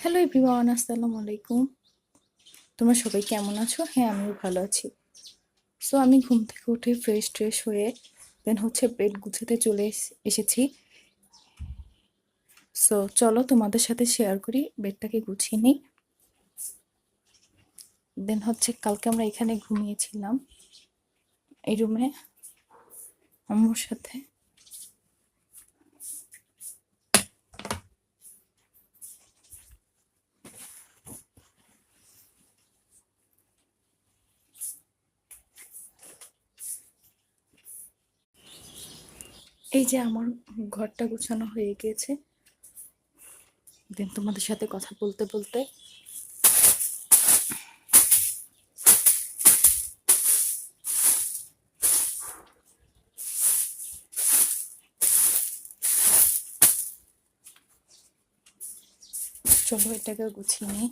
Hello everyone, আসসালামু আলাইকুম। তোমরা সবাই কেমন আছো? হ্যাঁ, আমিও ভালো আছি। সো আমি ঘুম থেকে উঠে ফ্রেশ হয়ে দেন বেড গুছাতে চলে এসেছি। সো চলো তোমাদের সাথে শেয়ার করি বেডটাকে গুছিয়ে নিই। দেন কালকে আমরা এখানে ঘুমিয়েছিলাম এই রুমে আম্মুর সাথে। এই যে আমার ঘরটা গুছানো হয়ে গিয়েছে। দেন তোমাদের সাথে কথা বলতে বলতে চলো এটাকে গুছিয়ে নিই।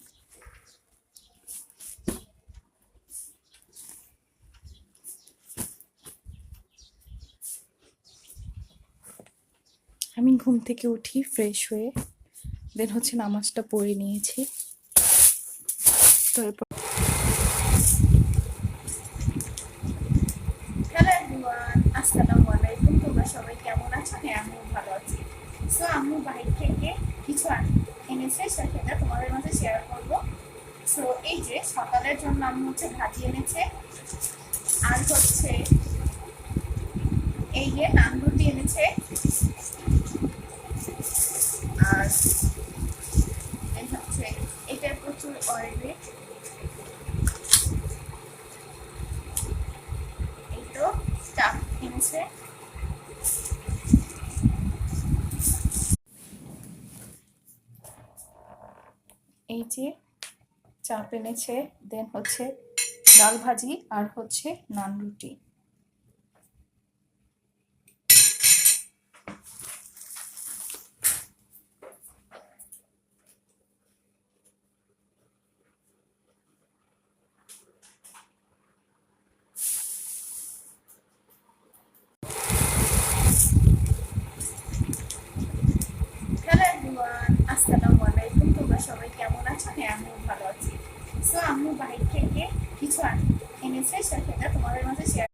আমি ঘুম থেকে উঠি ফ্রেশ হয়ে দেন নামাজটা পড়ে নিয়েছি। তো এরপর হ্যালো এভরিওয়ান, আসসালামু আলাইকুম। তোমরা সবাই কেমন আছো? হ্যাঁ, আমিও ভালো আছি। সো আম্মু বাইরে থেকে কিছু এনেছে, সেটা তোমাদের মাঝে শেয়ার করবো। সো এই যে সকালের জন্য আম্মু ভাজি এনেছে, আর এই যে নান রুটি এনেছে, আর এটা প্রচুর অয়েলি। এই তো চাপ এনেছে। এই যে চাপ এনেছে, দেন ডাল ভাজি আর নান রুটি। হ্যালো এভরিওয়ান, আসসালামু আলাইকুম। তোমরা সবাই কেমন আছো? হ্যাঁ, আমিও ভালো আছি। সো আম্মু বাইরে থেকে কিছু এনেছে, সেটা তোমাদের মাঝে শেয়ার